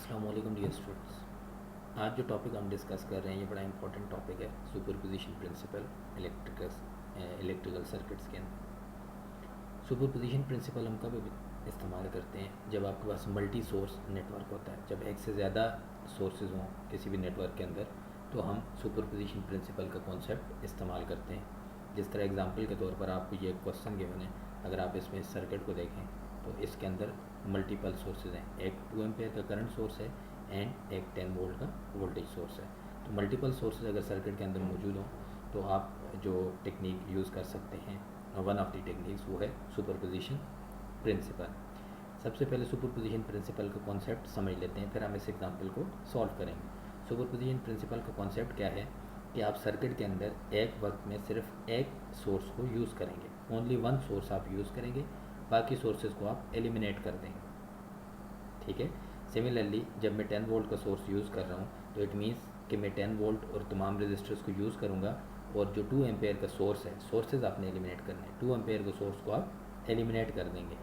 अस्सलामुअलैकुम dear students. आज जो टॉपिक हम डिस्कस कर रहे हैं ये बड़ा इंपॉर्टेंट टॉपिक है, सुपरपोजिशन प्रिंसिपल इलेक्ट्रिकल सर्किट्स के अंदर। सुपरपोजिशन प्रिंसिपल हम कब इस्तेमाल करते हैं? जब आपके पास मल्टी सोर्स नेटवर्क होता है, जब एक से ज़्यादा सोर्सेज हों किसी भी नेटवर्क के अंदर, तो हम सुपरपोजिशन प्रिंसिपल का कॉन्सेप्ट इस्तेमाल करते हैं। जिस तरह एग्जांपल के तौर पर आपको ये क्वेश्चन गिवन है, अगर आप इसमें सर्किट को देखें तो इसके अंदर मल्टीपल सोर्सेज हैं। एक 2 एम्पेयर का करंट सोर्स है एंड एक 10 वोल्ट का वोल्टेज सोर्स है। तो मल्टीपल सोर्सेज अगर सर्किट के अंदर मौजूद हों तो आप जो टेक्निक यूज़ कर सकते हैं, वन ऑफ द टेक्निक्स, वो है सुपरपोजिशन प्रिंसिपल। सबसे पहले सुपरपोजिशन प्रिंसिपल का कॉन्सेप्ट समझ लेते हैं, फिर हम इस एग्जांपल को सॉल्व करेंगे। सुपरपोजिशन प्रिंसिपल का कॉन्सेप्ट क्या है कि आप सर्किट के अंदर एक वक्त में सिर्फ एक सोर्स को यूज़ करेंगे, ओनली वन सोर्स आप यूज़ करेंगे, बाकी सोर्सेज को आप एलिमिनेट कर देंगे। ठीक है। सिमिलरली जब मैं 10 वोल्ट का सोर्स यूज़ कर रहा हूँ तो इट मीन्स कि मैं 10 वोल्ट और तमाम रजिस्टर्स को यूज़ करूँगा, और जो 2 एम्पेयर का सोर्स है, सोर्सेज आपने एलिमिनेट करने हैं, 2 एम्पेयर के सोर्स को आप एलिमिनेट कर देंगे।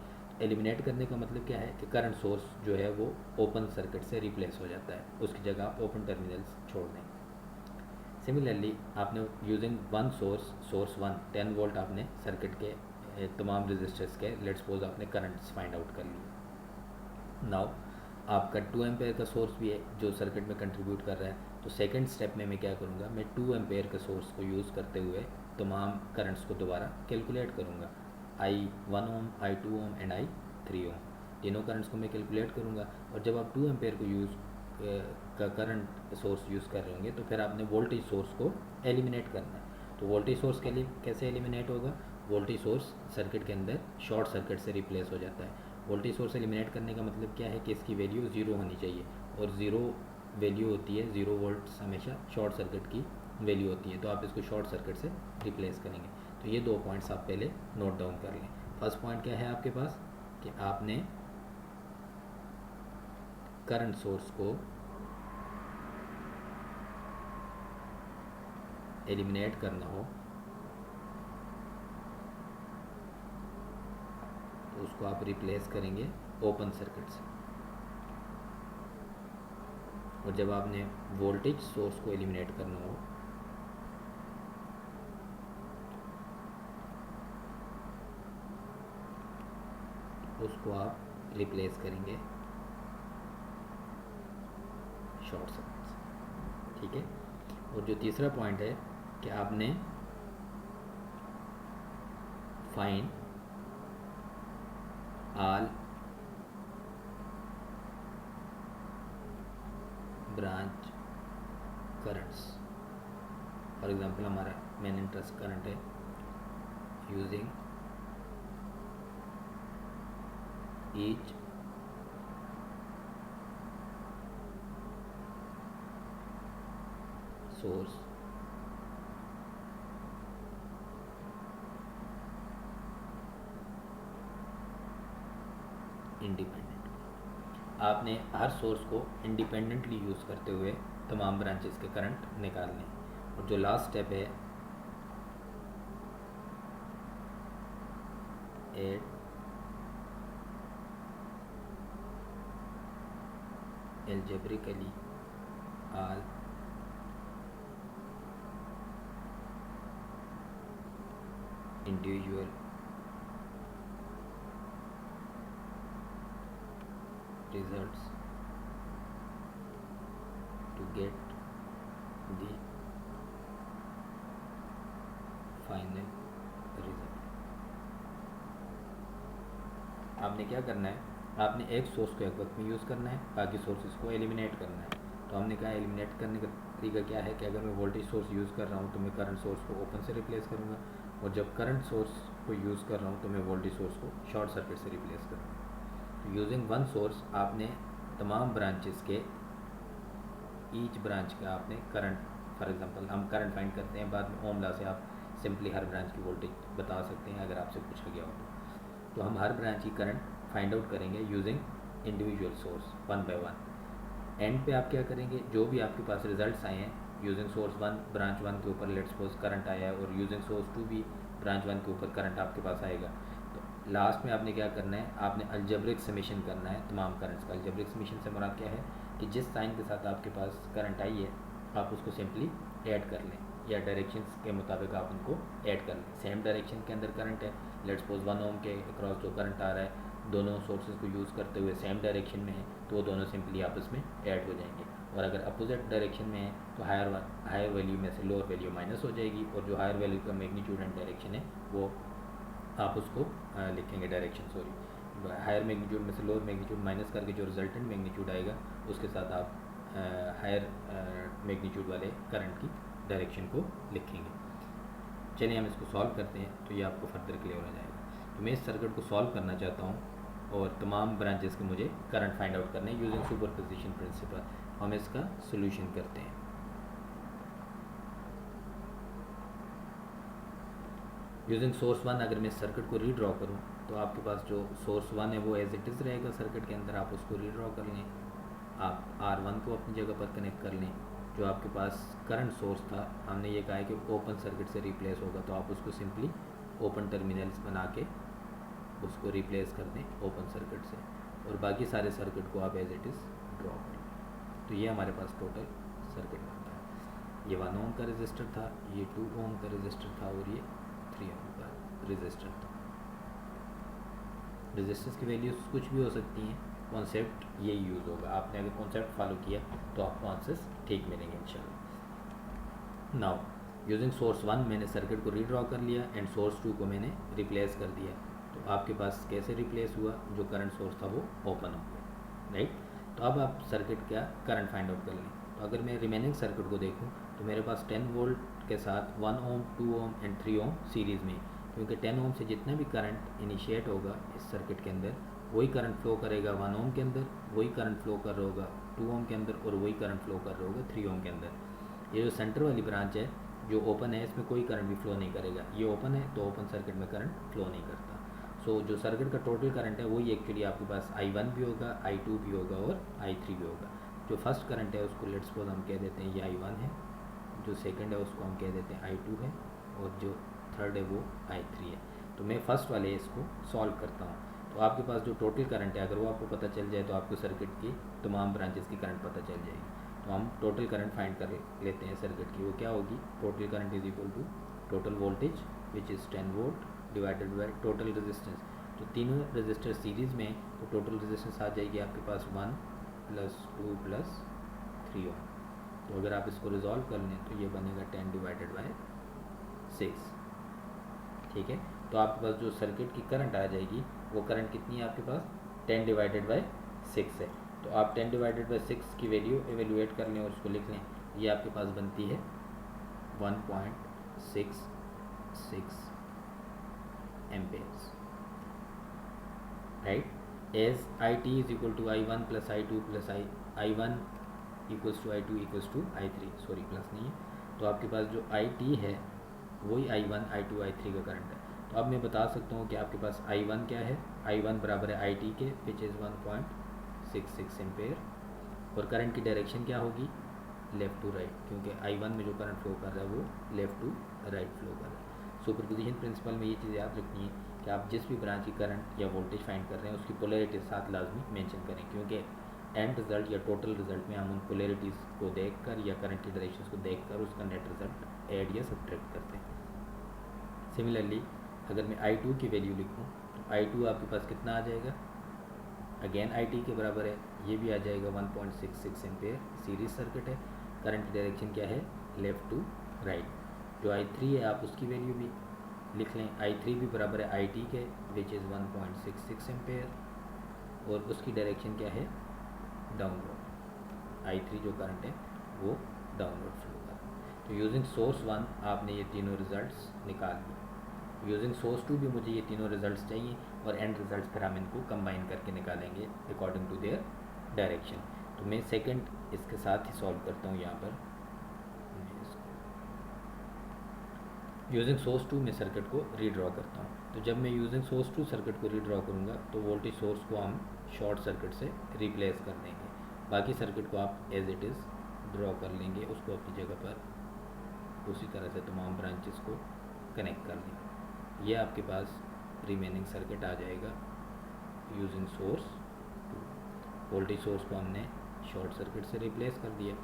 एलिमिनेट करने का मतलब क्या है कि करंट सोर्स जो है वो ओपन सर्किट से रिप्लेस हो जाता है, उसकी जगह आप ओपन टर्मिनल्स छोड़ देंगे। सिमिलरली आपने यूजिंग वन सोर्स 1 10 वोल्ट आपने सर्किट के तमाम रजिस्टर्स के, लेट्स सपोज आपने करंट्स फाइंड आउट कर लिए। नाउ आपका 2 एम्पेयर का सोर्स भी है जो सर्किट में कंट्रीब्यूट कर रहा है, तो सेकंड स्टेप में मैं क्या करूँगा, मैं 2 एम्पेयर का सोर्स को यूज़ करते हुए तमाम करंट्स को दोबारा कैलकुलेट करूँगा। I1 Om, I2 ohm and I3 ओम, तीनों करंट्स को मैं कैलकुलेट करूँगा। और जब आप 2 एम्पेयर को का करंट सोर्स यूज़ कर रहे होंगे तो फिर आपने वोल्टेज सोर्स को एलिमिनेट करना है। तो वोल्टेज सोर्स के लिए कैसे एलिमिनेट होगा? वोल्टेज सोर्स सर्किट के अंदर शॉर्ट सर्किट से रिप्लेस हो जाता है। वोल्टेज सोर्स एलिमिनेट करने का मतलब क्या है कि इसकी वैल्यू ज़ीरो होनी चाहिए, और ज़ीरो वैल्यू होती है, 0 वोल्ट हमेशा शॉर्ट सर्किट की वैल्यू होती है, तो आप इसको शॉर्ट सर्किट से रिप्लेस करेंगे। तो ये 2 पॉइंट्स आप पहले नोट डाउन कर लें। फर्स्ट पॉइंट क्या है आपके पास कि आपने करंट सोर्स को एलिमिनेट करना हो तो उसको आप रिप्लेस करेंगे ओपन सर्किट से। और जब आपने वोल्टेज सोर्स को एलिमिनेट करना हो उसको आप रिप्लेस करेंगे शॉर्ट सर्किट से। ठीक है। और जो तीसरा पॉइंट है कि आपने find all branch currents. For example हमारा मेन इंटरेस्ट करंट है, यूजिंग ईच सोर्स इंडिपेंडेंट। आपने हर सोर्स को इंडिपेंडेंटली यूज़ करते हुए तमाम ब्रांचेस के करंट निकालने। और जो लास्ट स्टेप है, add algebraically all individual results to get the final result। आपने क्या करना है, आपने एक सोर्स को एक वक्त में यूज़ करना है, बाकी सोर्सेज को एलिमिनेट करना है। तो हमने कहा एलिमिनेट करने का तरीका क्या है कि अगर मैं वोल्टेज सोर्स यूज़ कर रहा हूँ तो मैं करंट सोर्स को ओपन से रिप्लेस करूँगा, और जब करंट सोर्स को यूज़ कर रहा हूँ तो मैं वोल्टेज सोर्स को शॉर्ट सर्किट से रिप्लेस करूँगा। तो यूजिंग वन सोर्स आपने तमाम ब्रांचेस के, ईच ब्रांच का आपने करंट, फॉर एग्जांपल हम करंट फाइंड करते हैं, बाद में ओम लॉ से आप सिंपली हर ब्रांच की वोल्टेज बता सकते हैं अगर आपसे पूछा गया हो तो हम हर ब्रांच की करंट फाइंड आउट करेंगे using individual source one by one. And पे आप क्या करेंगे, जो भी आपके पास रिजल्ट्स आए हैं यूजिंग सोर्स 1 ब्रांच 1 के ऊपर लेट्स सपोज करंट आया है, और यूजिंग सोर्स 2 भी ब्रांच 1 के ऊपर करंट आपके पास आएगा, तो लास्ट में आपने क्या करना है, आपने अलजेब्रिक समेशन करना है तमाम करंट्स का। अलजेब्रिक समेशन से मुराद क्या है कि जिस साइन के साथ आपके पास करंट आई है आप उसको सिंपली ऐड कर लें, या डायरेक्शंस के मुताबिक आप उनको ऐड कर लें। सेम डायरेक्शन के अंदर करंट है, लेट्स सपोज 1 ओम के अक्रॉस जो करंट आ रहा है दोनों सोर्सेज को यूज़ करते हुए सेम डायरेक्शन में है, तो वो दोनों सिंपली आपस में ऐड हो जाएंगे। और अगर अपोजिट डायरेक्शन में है तो हायर वैल्यू में से लोअर वैल्यू माइनस हो जाएगी, और जो हायर वैल्यू का मैग्नीट्यूड एंड डायरेक्शन है वो आप उसको लिखेंगे डायरेक्शन, सॉरी, हायर मैग्नीट्यूड में से लोअर मैग्नीट्यूड माइनस करके जो रिजल्टेंट मैग्नीट्यूड आएगा उसके साथ आप हायर मैग्नीट्यूड वाले करंट की डायरेक्शन को लिखेंगे। चलिए हम इसको सॉल्व करते हैं तो ये आपको फर्दर क्लियर हो जाएगा। तो मैं इस सर्किट को सॉल्व करना चाहता हूँ और तमाम ब्रांचेस के मुझे करंट फाइंड आउट करने हैं यूजिंग सुपरपोजिशन प्रिंसिपल। हम इसका सोल्यूशन करते हैं। यूजिंग सोर्स 1 अगर मैं इस सर्किट को रीड्रॉ करूँ तो आपके पास जो सोर्स 1 है वो एज इट इज़ रहेगा सर्किट के अंदर, आप उसको रीड्रॉ कर लें। आप R1 को अपनी जगह पर कनेक्ट कर लें। जो आपके पास करंट सोर्स था हमने ये कहा है कि ओपन सर्किट से रिप्लेस होगा, तो आप उसको सिंपली ओपन टर्मिनल्स बना के उसको रिप्लेस कर दें ओपन सर्किट से, और बाकी सारे सर्किट को आप एज इट इज़ ड्रॉ कर लें। तो ये हमारे पास टोटल सर्किट बनता है। ये 1 ओम का रजिस्टर था, ये 2 ओम का रजिस्टर था, और ये 3 ओम का रजिस्टर था। रजिस्टर्स की वैल्यूज कुछ भी हो सकती हैं, कॉन्सेप्ट यही यूज़ होगा। आपने अगर कॉन्सेप्ट फॉलो किया तो आपको आंसर्स ठीक मिलेंगे इंशाल्लाह। नाउ यूजिंग सोर्स 1 मैंने सर्किट को रीड्रॉ कर लिया एंड सोर्स 2 को मैंने रिप्लेस कर दिया। तो आपके पास कैसे रिप्लेस हुआ, जो करंट सोर्स था वो ओपन हो गया, राइट। तो अब आप सर्किट का करंट फाइंड आउट कर लें। तो अगर मैं रिमेनिंग सर्किट को देखूँ तो मेरे पास 10 वोल्ट के साथ 1 ओम 2 ओम एंड 3 ओम सीरीज़ में, क्योंकि 10 ओम से जितना भी करंट इनिशिएट होगा इस सर्किट के अंदर वही करंट फ्लो करेगा 1 ओम के अंदर, वही करंट फ्लो कर रहा होगा 2 ओम के अंदर, और वही करंट फ्लो कर रहा होगा 3 ओम के अंदर। ये जो सेंटर वाली ब्रांच है जो ओपन है इसमें कोई करंट भी फ्लो नहीं करेगा। ये ओपन है तो ओपन सर्किट में करंट फ्लो नहीं करता। सो जो सर्किट का टोटल करंट है वही एक्चुअली आपके पास I1 भी होगा, I2 भी होगा और I3 भी होगा। जो फर्स्ट करंट है उसको लेट्स सपोज हम कह देते हैं ये I1 है, जो सेकंड है उसको हम कह देते हैं I2 है, और जो थर्ड है वो I3 है। तो मैं फर्स्ट वाले इसको सॉल्व करता हूँ। तो आपके पास जो टोटल करंट है अगर वो आपको पता चल जाए तो आपको सर्किट की तमाम ब्रांचेस की करंट पता चल जाएगी। तो हम टोटल करंट फाइंड कर लेते हैं सर्किट की। वो क्या होगी, total current is equal to total voltage which is 10 volt divided by total resistance. तो तीनों रजिस्टर सीरीज़ में तो टोटल रेजिस्टेंस आ जाएगी आपके पास 1 + 2 + 3 ओम। तो अगर आप इसको रिजॉल्व कर लें तो ये बनेगा 10 डिवाइडेड बाई 6, ठीक है। तो आपके पास जो सर्किट की करंट आ जाएगी वो करंट कितनी है आपके पास 10 डिवाइडेड बाई 6 है। तो आप 10 डिवाइडेड बाई 6 की वैल्यू एवेल्यूएट कर लें और उसको लिख लें। ये आपके पास बनती है 1.66 amperes, right. As IT is equal to I1 + I2 + I1 equals to I2 equals to I3, sorry plus नहीं है। तो आपके पास जो IT है वही I1 I2 I3 का करंट है। तो अब मैं बता सकता हूँ कि आपके पास I1 क्या है, I1 बराबर है IT के विच इज़ 1.66 एम्पेयर, और करंट की डायरेक्शन क्या होगी लेफ़्ट टू राइट, क्योंकि I1 में जो करंट फ्लो कर रहा है वो लेफ़्ट टू राइट फ्लो कर रहा है। सुपरपोजिशन प्रिंसिपल में ये चीज़ याद रखनी है कि आप जिस भी ब्रांच की करंट या वोल्टेज फाइंड कर रहे हैं उसकी पोलैरिटी साथ लाजमी मेंशन करें, क्योंकि एंड रिजल्ट या टोटल रिजल्ट में हम उन पोलैरिटीज़ को देखकर या करंट की डायरेक्शंस को देखकर उसका नेट रिजल्ट ऐड या सब्ट्रैक्ट करते हैं। सिमिलरली अगर मैं I2 की वैल्यू लिखूँ तो I2 आपके पास कितना आ जाएगा, अगेन IT के बराबर है, ये भी आ जाएगा 1.66 एम्पेयर, सीरीज सर्किट है। करंट की डायरेक्शन क्या है लेफ़्ट टू राइट। जो I3 है आप उसकी वैल्यू भी लिख लें, I3 भी बराबर है IT के विच इज़ 1.66 एम्पेयर, और उसकी डायरेक्शन क्या है डाउनवर्ड। I3 जो करंट है वो डाउनवर्ड फ्लो कर रहा है। तो यूजिंग सोर्स 1 आपने ये तीनों रिजल्ट्स निकाल लिए। यूजिंग सोर्स 2 भी मुझे ये तीनों रिजल्ट्स चाहिए, और एंड रिजल्ट्स फिर हम इनको कंबाइन करके निकालेंगे अकॉर्डिंग टू देयर डायरेक्शन। तो मैं सेकंड इसके साथ ही सॉल्व करता हूँ यहाँ पर। यूजिंग सोर्स 2 में सर्किट को रीड्रॉ करता हूँ। तो जब मैं यूजिंग सोर्स 2 सर्किट को रीड्रॉ करूँगा तो वोल्टेज सोर्स को हम शॉर्ट सर्किट से रिप्लेस कर देंगे। बाकी सर्किट को आप एज इट इज़ ड्रॉ कर लेंगे, उसको अपनी जगह पर उसी तरह से तमाम ब्रांचेस को कनेक्ट कर लेंगे। ये आपके पास रिमेनिंग सर्किट आ जाएगा यूजिंग सोर्स 2। वोल्टेज सोर्स को हमने शॉर्ट सर्किट से रिप्लेस कर दिया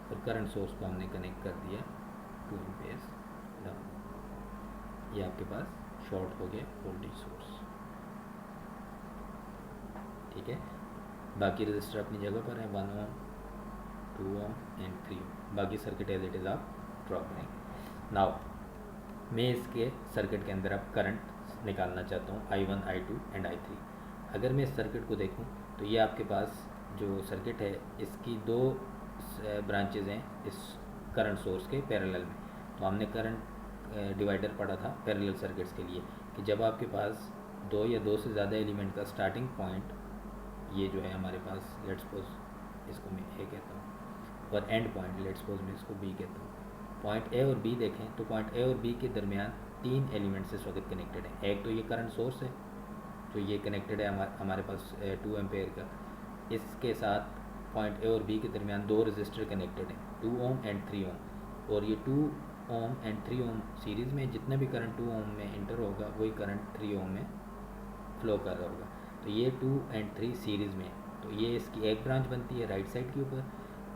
और करंट सोर्स को हमने कनेक्ट कर दिया 2 एम्पेयर्स डाउन। ये आपके पास शॉर्ट हो गया वोल्टेज सोर्स। ठीक है, बाकी रजिस्टर अपनी जगह पर है, 1 ओम 2 ओम एंड 3 ओम। बाकी सर्किट एज इट इज़ आप ड्रॉ करेंगे। नाउ मैं इसके सर्किट के अंदर अब करंट निकालना चाहता हूँ I1 I2 एंड I3। अगर मैं इस सर्किट को देखूँ तो ये आपके पास जो सर्किट है इसकी 2 ब्रांचेज हैं इस करंट सोर्स के पैरेलल में। तो हमने करंट डिवाइडर पढ़ा था पैरेलल सर्किट्स के लिए कि जब आपके पास 2 या 2 से ज़्यादा एलिमेंट का स्टार्टिंग पॉइंट ये जो है हमारे पास, लेट्स सपोज इसको मैं ए कहता हूँ, और एंड पॉइंट लेट्स सपोज मैं इसको बी कहता हूँ। पॉइंट ए और बी देखें तो पॉइंट ए और बी के दरमियान 3 एलिमेंट्स इस वक्त कनेक्टेड हैं। एक तो ये करंट सोर्स है तो ये कनेक्टेड है हमारे पास 2 एम्पेयर का। इसके साथ पॉइंट ए और बी के दरमियान 2 रजिस्टर कनेक्टेड हैं, 2 ओम एंड 3 ओम। और ये 2 ओम एंड 3 ओम सीरीज़ में जितना भी करंट 2 ओम में इंटर होगा वही करंट 3 ओम में फ्लो कर रहा होगा। तो ये 2 एंड 3 सीरीज़ में, तो ये इसकी एक ब्रांच बनती है राइट साइड के ऊपर।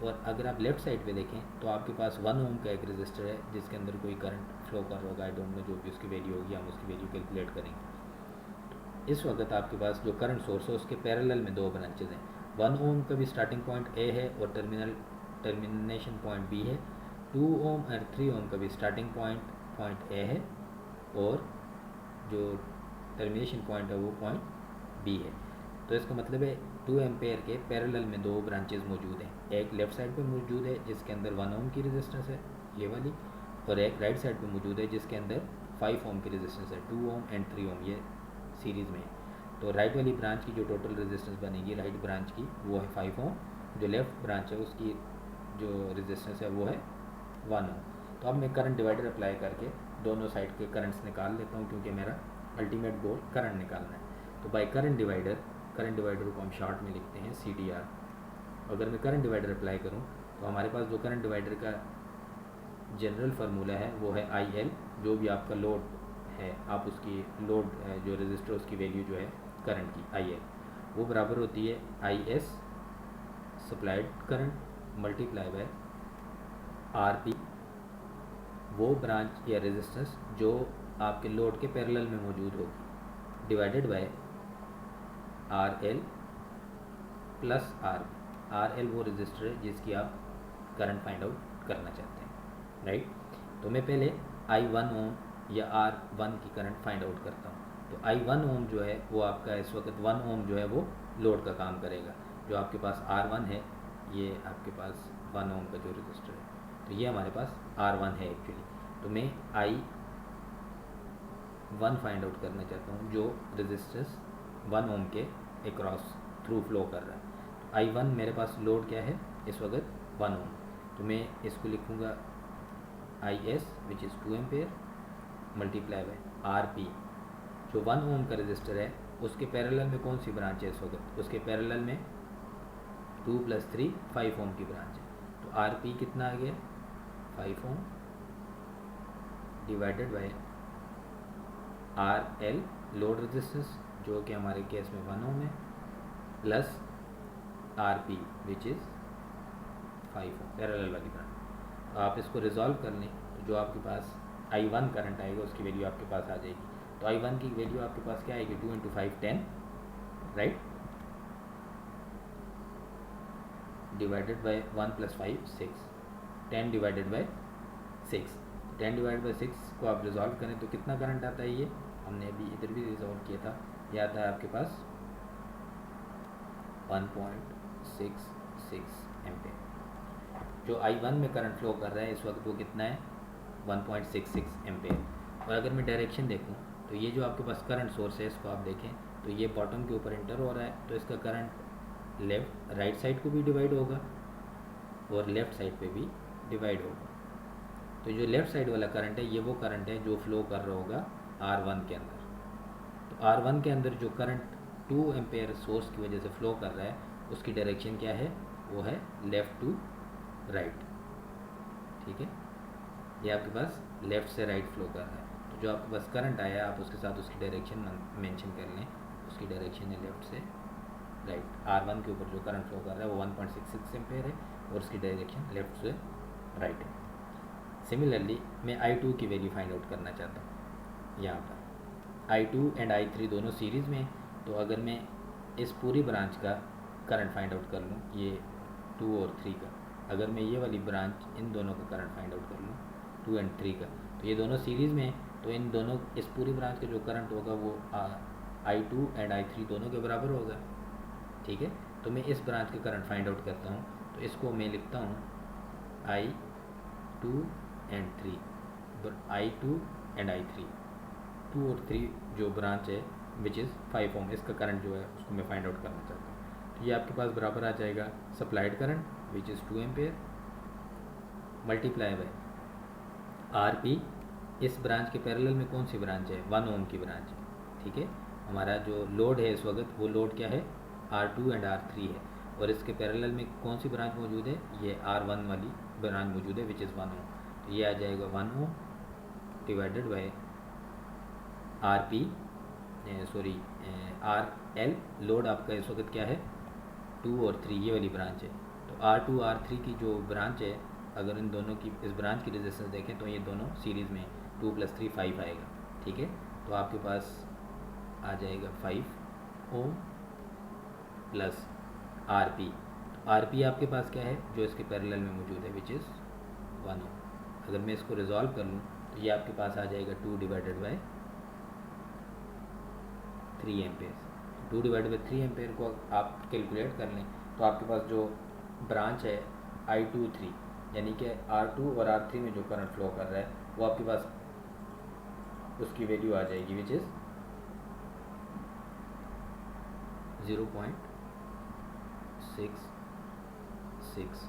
और अगर आप लेफ़्ट साइड पे देखें तो आपके पास 1 ओम का एक रजिस्टर है जिसके अंदर कोई करंट फ्लो कर रहा होगा, आई डोंट नो, जो भी उसकी वैल्यू होगी हम उसकी वैल्यू कैलकुलेट करेंगे। इस वक्त आपके पास जो करंट सोर्स है उसके पैरेलल में 2 ब्रांचेज हैं। 1 ओम का भी स्टार्टिंग पॉइंट ए है और टर्मिनेशन पॉइंट बी है। 2 ओम और 3 ओम का भी स्टार्टिंग पॉइंट ए है और जो टर्मिनेशन पॉइंट है वो पॉइंट बी है। तो इसका मतलब है 2 एम्पेयर के पैरेलल में 2 ब्रांचेज मौजूद हैं। एक लेफ़्ट साइड पे मौजूद है जिसके अंदर 1 ओम की रेजिस्टेंस है ये वाली, और एक राइट साइड पे मौजूद है जिसके अंदर 5 ओम की रेजिस्टेंस है, 2 ओम एंड 3 ओम, ये सीरीज़ में है। तो राइट वाली ब्रांच की जो टोटल रेजिस्टेंस बनेगी राइट ब्रांच की वो है 5 ओम, जो लेफ़्ट ब्रांच है उसकी जो रेजिस्टेंस है वो है 1 ओम। तो अब मैं करंट डिवाइडर अप्लाई करके दोनों साइड के करंट्स निकाल लेता हूँ क्योंकि मेरा अल्टीमेट गोल करंट निकालना है। तो बाय करंट डिवाइडर को हम शॉर्ट में लिखते हैं CDR। अगर मैं करंट डिवाइडर अप्लाई करूं तो हमारे पास जो करंट डिवाइडर का जनरल फार्मूला है वो है IL, जो भी आपका लोड है आप उसकी लोड जो रजिस्टर उसकी वैल्यू जो है करंट की IL वो बराबर होती है IS supplied current multiply by RP, वो ब्रांच या रेजिस्टेंस जो आपके लोड के पैरेलल में मौजूद होगी, divided by RL plus RL वो रजिस्टर है जिसकी आप करंट फाइंड आउट करना चाहते हैं, राइट। तो मैं पहले I1 ओम या R1 की करंट फाइंड आउट करता हूँ। तो I1 ओम जो है वो आपका इस वक्त 1 ओम जो है वो लोड का काम करेगा। जो आपके पास R1 है ये आपके पास 1 ओम का जो रजिस्टर है, तो ये हमारे पास R1 है एक्चुअली। तो मैं I1 फाइंड आउट करना चाहता हूँ जो रजिस्टेंस 1 ओम के अक्रॉस थ्रू फ्लो कर रहा है। तो I1 मेरे पास लोड क्या है इस वक्त 1 ओम, तो मैं इसको लिखूँगा IS which is 2 ampere multiply by RP, जो 1 ओम का रजिस्टर है उसके पैरेलल में कौन सी ब्रांच है इस वक्त, उसके पैरेलल में 2 + 3 5 ओम की ब्रांच है। तो RP कितना आ गया 5 ohm divided by RL load resistance जो कि हमारे केस में 1 ओम है plus RP which is 5 ohm parallel वाली ब्रांच। तो आप इसको रिजॉल्व कर लें तो जो आपके पास I1 करंट आएगा उसकी वैल्यू आपके पास आ जाएगी। तो I1 की वैल्यू आपके पास क्या आएगी 2 × 5 10, right, divided by 1 + 5 6, 10 divided by 6। 10 divided by 6 को आप रिजॉल्व करें तो कितना करंट आता है, ये हमने अभी इधर भी रिजॉल्व किया था, ये आता है आपके पास 1.66 एम्पेयर। जो I1 में करंट फ्लो कर रहा है इस वक्त वो कितना है 1.66 एम्पेयर। और अगर मैं डायरेक्शन देखूं तो ये जो आपके पास करंट सोर्स है इसको आप देखें तो ये बॉटम के ऊपर इंटर हो रहा है, तो इसका करंट राइट साइड को भी डिवाइड होगा और लेफ़्ट साइड पे भी डिवाइड होगा। तो जो लेफ़्ट साइड वाला करंट है ये वो करंट है जो फ्लो कर रहा होगा R1 के अंदर। तो R1 के अंदर जो करंट 2 एम्पेयर सोर्स की वजह से फ्लो कर रहा है उसकी डायरेक्शन क्या है, वो है लेफ़्ट टू राइट, ठीक है, ये आपके पास लेफ़्ट से राइट फ्लो कर रहा है। तो जो आपके पास करंट आया आप उसके साथ उसकी डायरेक्शन मेंशन कर लें, उसकी डायरेक्शन है लेफ़्ट से राइट। R1 के ऊपर जो करंट फ्लो कर रहा है वो 1.66 एम्पेयर है और उसकी डायरेक्शन लेफ्ट से राइट है। सिमिलरली मैं I2 की वैल्यू फाइंड आउट करना चाहता हूँ। यहाँ पर I2 एंड I3 दोनों सीरीज़ में, तो अगर मैं इस पूरी ब्रांच का करंट फाइंड आउट कर लूँ, ये 2 और 3 का, अगर मैं ये वाली ब्रांच इन दोनों का करंट फाइंड आउट कर लूँ 2 एंड 3 का, तो ये दोनों सीरीज़ में, तो इन दोनों इस पूरी ब्रांच का जो करंट होगा वो I2 एंड I3 दोनों के बराबर होगा। ठीक है, तो मैं इस ब्रांच का करंट फाइंड आउट करता हूँ, तो इसको मैं लिखता हूँ I2 and 3, I2 and I3, 2 और 3 जो ब्रांच है विच इज़ 5 ओम, इसका करंट जो है उसको मैं फाइंड आउट करना चाहता हूँ। तो ये आपके पास बराबर आ जाएगा supplied current which is 2 ampere multiply by RP। इस ब्रांच के पैरेलल में कौन सी ब्रांच है? 1 ओम की ब्रांच है। ठीक है, हमारा जो लोड है इस वक्त वो लोड क्या है? R2 एंड R3 है, और इसके पैरेलल में कौन सी ब्रांच मौजूद है? ये R1 वाली ब्रांच मौजूद है विच इज़ 1 ओम। तो ये आ जाएगा 1 ohm divided by RP, sorry RL। Load आपका इस वक्त क्या है? 2 और 3, ये वाली ब्रांच है। तो R2 R3 की जो ब्रांच है, अगर इन दोनों की इस ब्रांच की रेजिस्टेंस देखें तो ये दोनों सीरीज़ में 2 + 3 5 आएगा। ठीक है, तो आपके पास आ जाएगा 5 ओम प्लस RP। तो RP आपके पास क्या है जो इसके पैरेलल में मौजूद है विच इज़ 1 ओम। अगर मैं इसको रिजॉल्व कर लूँ तो ये आपके पास आ जाएगा 2 divided by 3 ampere. 2 divided by 3 ampere को आप कैलकुलेट कर लें तो आपके पास जो ब्रांच है I2 3, यानी कि R2 और R3 में जो करंट फ्लो कर रहा है वो आपके पास उसकी वैल्यू आ जाएगी which is 0.66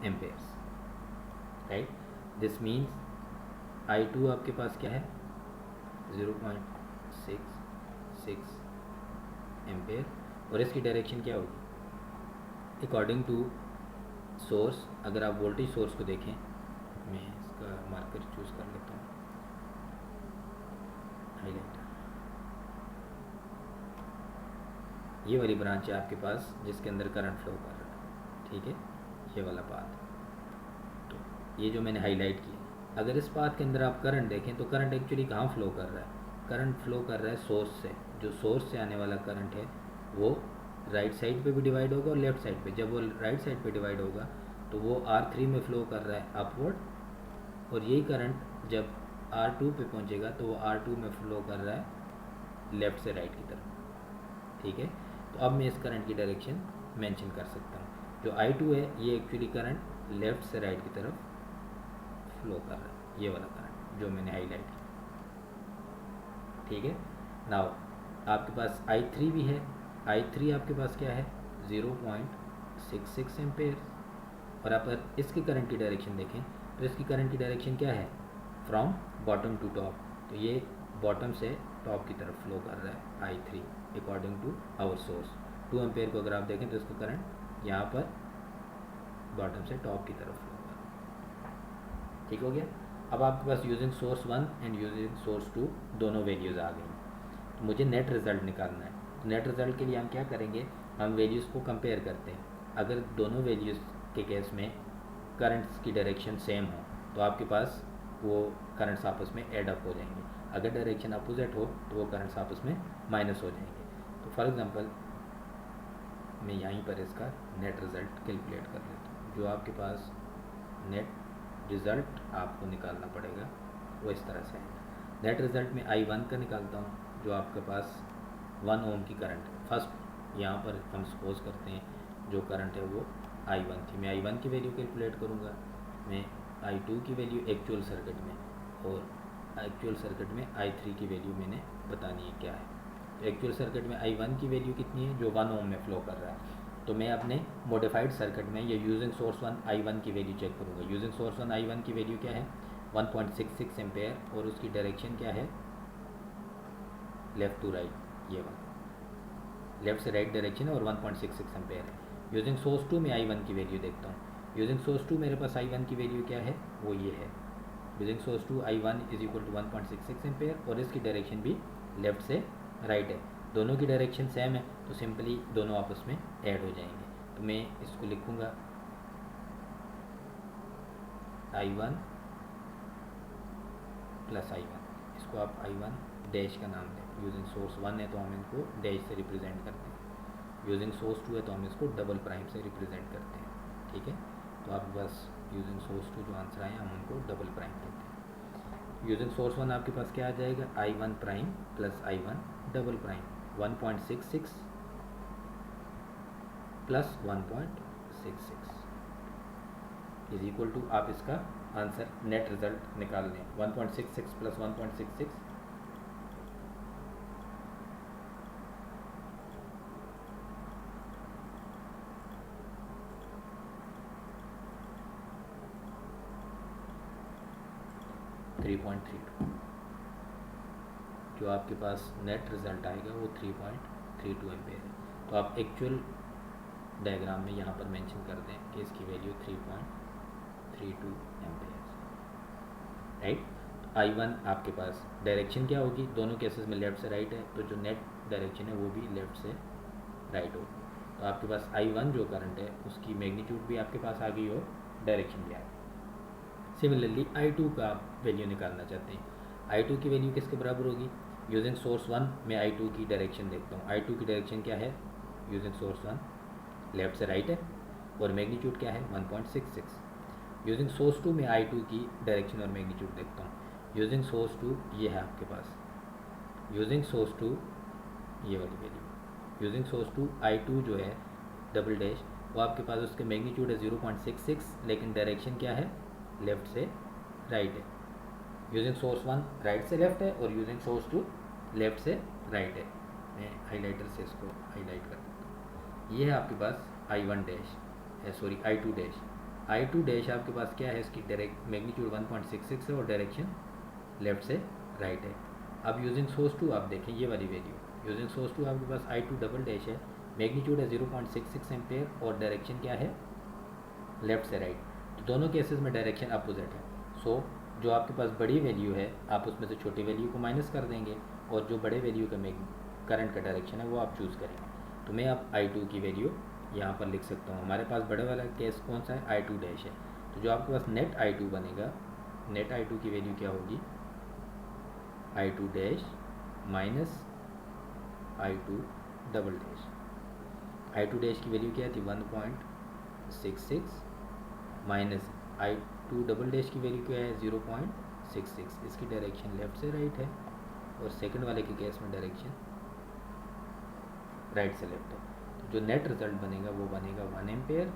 Ampere's. Right, this means I2 आपके पास क्या है? 0.66 एम्पेयर, और इसकी डायरेक्शन क्या होगी अकॉर्डिंग टू सोर्स? अगर आप वोल्टेज सोर्स को देखें, मैं इसका मार्कर चूज़ कर लेता हूँ, हाईलाइटर। ये वाली ब्रांच है आपके पास जिसके अंदर करंट फ्लो कर रहा है। ठीक है, ये वाला पाथ, तो ये जो मैंने हाईलाइट किया, अगर इस पाथ के अंदर आप करंट देखें तो करंट एक्चुअली कहाँ फ्लो कर रहा है? करंट फ्लो कर रहा है सोर्स से। जो सोर्स से आने वाला करंट है वो राइट साइड पे भी डिवाइड होगा और लेफ्ट साइड पे। जब वो राइट साइड पे डिवाइड होगा तो वो R3 में फ्लो कर रहा है अपवर्ड, और यही करंट जब R2 पे पहुंचेगा तो वो R2 में फ्लो कर रहा है लेफ़्ट से राइट की तरफ। ठीक है, तो अब मैं इस करंट की डायरेक्शन मेंशन कर सकता हूँ। जो I2 है ये एक्चुअली करंट लेफ़्ट से राइट की तरफ फ्लो कर रहा है, ये वाला करंट जो मैंने हाईलाइट किया। ठीक है, नाउ आपके पास I3 भी है। I3 आपके पास क्या है? 0.66 एम्पेयर, और आप अगर इसकी करंट की डायरेक्शन देखें तो इसकी करंट की डायरेक्शन क्या है? फ्रॉम बॉटम टू टॉप, तो ये बॉटम से टॉप की तरफ फ्लो कर रहा है I3 according to our source. 2 ampere को अगर आप देखें तो इसका करंट यहाँ पर बॉटम से टॉप की तरफ फ्लो कर रहा है। ठीक हो गया। अब आपके पास using source 1 and using source 2 दोनों वैल्यूज़ आ गई, तो मुझे नेट रिज़ल्ट निकालना है। तो नेट रिज़ल्ट के लिए हम क्या करेंगे? हम वैल्यूज़ को कंपेयर करते हैं। अगर दोनों वैल्यूज़ के केस में करंट्स की डायरेक्शन सेम हो तो आपके पास वो करंट्स आपस में एड अप हो जाएंगे। अगर डायरेक्शन अपोजिट हो तो वो करंट्स आपस में माइनस हो जाएंगे। तो फॉर एग्जांपल मैं यहीं पर इसका नेट रिज़ल्ट कैलकुलेट कर लेता हूँ। जो आपके पास नेट रिज़ल्ट आपको निकालना पड़ेगा वो इस तरह से है। नेट रिज़ल्ट में I1 का निकालता हूँ जो आपके पास 1 ओम की करंट है। फर्स्ट यहाँ पर हम सपोज करते हैं जो करंट है वो I1 थी, मैं I1 की वैल्यू कैलकुलेट करूँगा। मैं I2 की वैल्यू एक्चुअल सर्किट में, और एक्चुअल सर्किट में I3 की वैल्यू मैंने बतानी है क्या है। तो एक्चुअल सर्किट में I1 की वैल्यू कितनी है? जो 1 ओम में फ़्लो कर रहा है। तो मैं अपने मॉडिफाइड सर्किट में या यूजिंग सोर्स 1 I1 की वैल्यू चेक करूँगा। यूजिंग सोर्स 1 I1 की वैल्यू क्या है? 1.66 एम्पेयर, और उसकी डायरेक्शन क्या है? लेफ़्ट टू राइट, ये वाला लेफ़्ट से राइट डायरेक्शन है और 1.66 एम्पेयर है। यूजिंग सोर्स 2 में I1 की वैल्यू देखता हूँ। यूजिंग सोर्स 2 मेरे पास I1 की वैल्यू क्या है? वो ये है। यूजिंग सोर्स 2 I1 = 1.66 एम्पेयर, और इसकी डायरेक्शन भी लेफ़्ट से राइट है। दोनों की डायरेक्शन सेम है तो सिंपली दोनों आपस में ऐड हो जाएंगे। तो मैं इसको लिखूँगा I1 प्लस I1, इसको आप I1 डैश का नाम दें। यूजिंग सोर्स 1 है तो हम इनको डैश से रिप्रेजेंट करते हैं, यूजिंग सोर्स 2 है तो हम इसको डबल प्राइम से रिप्रेजेंट करते हैं। ठीक है, तो आपके पास यूजिंग सोर्स 2 जो आंसर आए हम उनको डबल प्राइम देते हैं। यूजिंग सोर्स 1 आपके पास क्या आ जाएगा, I1 prime plus I1 double prime 1.66 plus 1.66 is equal to, आप इसका आंसर नेट रिजल्ट निकाल लें। 1.66 प्लस 1.66 3.32, जो आपके पास नेट रिजल्ट आएगा वो 3.32 एम्पेयर है। तो आप एक्चुअल डायग्राम में यहाँ पर मेंशन कर दें कि इसकी वैल्यू 3.32 एम्पेयर है, राइट। I1 आपके पास डायरेक्शन क्या होगी, दोनों केसेस में लेफ़्ट से राइट है, तो जो नेट डायरेक्शन है वो भी लेफ़्ट से राइट होगी। तो आपके पास I1 जो करंट है उसकी मैग्नीट्यूड भी आपके पास आ गई और डायरेक्शन भी आ गई। सिमिलरली I2 का आप वैल्यू निकालना चाहते हैं, I2 की वैल्यू किसके बराबर होगी, यूजिंग सोर्स 1 में I2 की डायरेक्शन देखता हूँ। I2 की डायरेक्शन क्या है, यूजिंग सोर्स 1 लेफ़्ट से राइट है और मैग्नीट्यूड क्या है 1.66। यूजिंग सोर्स 2 में I2 की डायरेक्शन और मैग्नीट्यूड देखता हूँ। यूजिंग सोर्स 2 ये है आपके पास, यूजिंग सोर्स 2 ये वाली वैल्यू, यूजिंग सोर्स 2 I2 जो है डबल डैश वो आपके पास उसके मैग्नीट्यूड है 0.66, लेकिन डायरेक्शन क्या है लेफ़्ट से राइट है। यूजिंग सोर्स 1 राइट से लेफ़्ट है और यूजिंग सोर्स 2 लेफ़्ट से राइट है। मैं हाईलाइटर से इसको हाईलाइट कर देता हूँ। ये है आपके पास I1 डैश है, sorry I2 dash. I2 dash आपके पास क्या है, इसकी डायरेक्ट मैग्नीट्यूड 1.66 है और डायरेक्शन लेफ़्ट से राइट है। अब यूजिंग सोर्स 2 आप देखें ये वाली वैल्यू, यूजिंग सोर्स 2 आपके पास I2 डबल डैश है, मैग्नीट्यूड है 0.66 एम्पेयर और डायरेक्शन क्या है लेफ़्ट से राइट। तो दोनों केसेस में डायरेक्शन अपोजिट है। सो जो आपके पास बड़ी वैल्यू है आप उसमें से छोटी वैल्यू को माइनस कर देंगे और जो बड़े वैल्यू का करंट का डायरेक्शन है वो आप चूज़ करेंगे। तो मैं अब I2 की वैल्यू यहाँ पर लिख सकता हूँ। हमारे पास बड़े वाला केस कौन सा है, I2 डैश है। तो जो आपके पास नेट I2 बनेगा, नेट I2 की वैल्यू क्या होगी, I2 dash minus I2 double dash. I2 dash की वैल्यू क्या थी 1.66 माइनस I2 डबल डैश की वैल्यू क्या है 0.66। इसकी डायरेक्शन लेफ़्ट से राइट है और सेकंड वाले के केस में डायरेक्शन राइट से लेफ्ट है। तो जो नेट रिजल्ट बनेगा वो बनेगा 1 एम्पेयर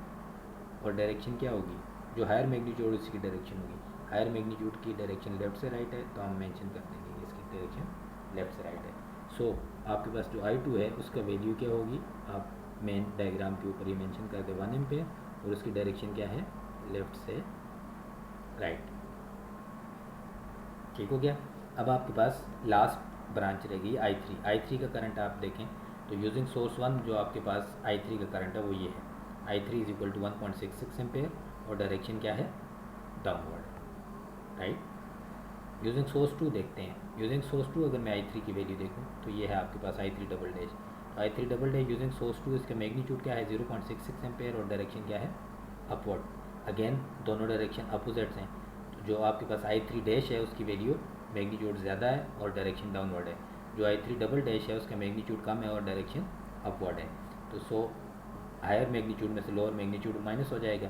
और डायरेक्शन क्या होगी, जो हायर मैग्नीट्यूड उसकी डायरेक्शन होगी। हायर मैग्नीट्यूड की डायरेक्शन लेफ़्ट से राइट है तो हम मेंशन कर देंगे कि इसकी डायरेक्शन लेफ़्ट से राइट है। सो आपके पास जो I2 है उसका वैल्यू क्या होगी, आप मेन डायग्राम के ऊपर ये मेंशन कर दे 1 एम्पेयर और उसकी डायरेक्शन क्या है लेफ़्ट से राइट। ठीक हो गया। अब आपके पास लास्ट ब्रांच रहेगी I3। I3 का करंट आप देखें तो यूजिंग सोर्स 1 जो आपके पास I3 का करंट है वो ये है, I3 is equal to 1.66 ampere और डायरेक्शन क्या है डाउनवर्ड, राइट। यूजिंग सोर्स 2 देखते हैं, यूजिंग सोर्स 2 अगर मैं I3 की वैल्यू देखूँ तो ये है आपके पास I3 डबल डैश। तो I3 double dash using source 2 इसका मैग्नीट्यूड क्या है 0.66 एम्पेयर और डायरेक्शन क्या है अपवर्ड। अगेन दोनों डायरेक्शन अपोजिट्स हैं, तो जो आपके पास I3 डैश है उसकी वैल्यू मैग्नीट्यूड ज़्यादा है और डायरेक्शन डाउनवर्ड है। जो I3 डबल डैश है उसका मैग्नीट्यूड कम है और डायरेक्शन अपवर्ड है। तो सो हायर मैग्नीट्यूड में से लोअर मैग्नीट्यूड माइनस हो जाएगा,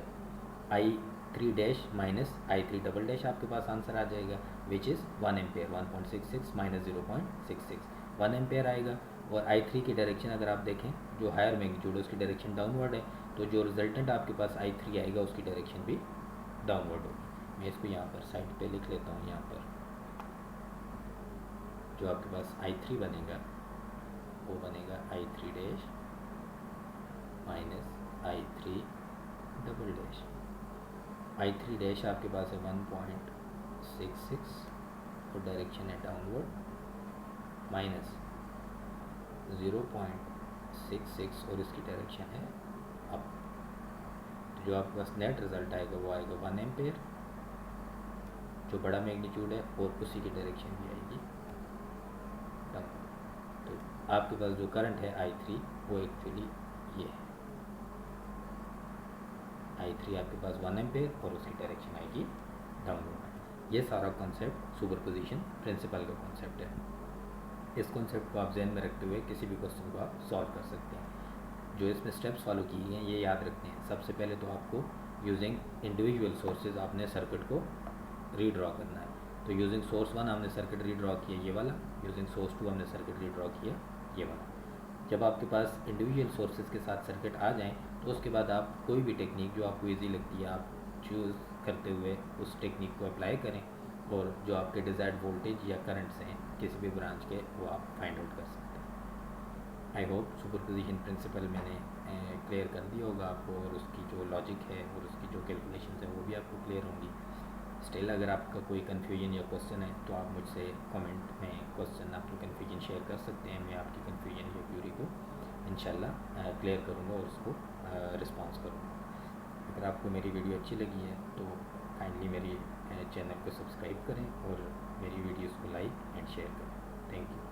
I3 dash minus I3 double dash आपके पास आंसर आ जाएगा which is 1 ampere. 1.66 minus 0.66 1 ampere आएगा। और I3 की डायरेक्शन अगर आप देखें जो हायर मैग्नीट्यूड है उसकी डायरेक्शन डाउनवर्ड है, तो जो रिजल्टेंट आपके पास I3 आएगा उसकी डायरेक्शन भी डाउनवर्ड होगी। मैं इसको यहाँ पर साइड पे लिख लेता हूँ। यहाँ पर जो आपके पास I3 बनेगा वो बनेगा I3 dash minus I3 double dash. I3 dash आपके पास है 1.66 और डायरेक्शन है डाउनवर्ड माइनस 0.66 और इसकी डायरेक्शन है अप। तो जो आपके पास नेट रिजल्ट आएगा वो आएगा 1 एम्पेयर, जो बड़ा मैग्नीट्यूड है और उसी की डायरेक्शन भी आएगी डाउन। तो आपके पास जो करंट है I3 वो एक्चुअली ये है, I3 आपके पास 1 एम्पेयर और उसकी डायरेक्शन आएगी डाउनवर्ड। ये सारा कॉन्सेप्ट सुपरपोजिशन प्रिंसिपल का कॉन्सेप्ट है। इस कॉन्सेप्ट को आप जहन में रखते हुए किसी भी क्वेश्चन को आप सॉल्व कर सकते हैं। जो इसमें स्टेप्स फॉलो किए हैं ये याद रखते हैं। सबसे पहले तो आपको यूजिंग इंडिविजुअल सोर्सेज आपने सर्किट को रीड्रॉ करना है। तो यूजिंग सोर्स 1 हमने सर्किट रीड्रॉ किया ये वाला, यूजिंग सोर्स 2 हमने सर्किट रीड्रॉ किया ये वाला। जब आपके पास इंडिविजुअल सोर्सेज के साथ सर्किट आ जाएं तो उसके बाद आप कोई भी टेक्निक जो आपको ईजी लगती है आप चूज़ करते हुए उस टेक्निक को अप्लाई करें और जो आपके डिज़ायर्ड वोल्टेज या करंट्स हैं किसी भी ब्रांच के वो आप फाइंड आउट कर सकते हैं। आई होप सुपरपोजिशन प्रिंसिपल मैंने क्लियर कर दिया होगा आपको, और उसकी जो लॉजिक है और उसकी जो कैलकुलेशंस हैं वो भी आपको क्लियर होंगी। स्टिल अगर आपका कोई कन्फ्यूजन या क्वेश्चन है तो आप मुझसे कमेंट में क्वेश्चन आपकी कन्फ्यूजन शेयर कर सकते हैं। मैं आपकी कन्फ्यूजन या क्यूरी को इंशाल्लाह क्लियर करूँगा और उसको रिस्पॉन्स करूँगा। अगर आपको मेरी वीडियो अच्छी लगी है तो काइंडली मेरी चैनल को सब्सक्राइब करें और मेरी वीडियोस को लाइक एंड शेयर करें। Thank you.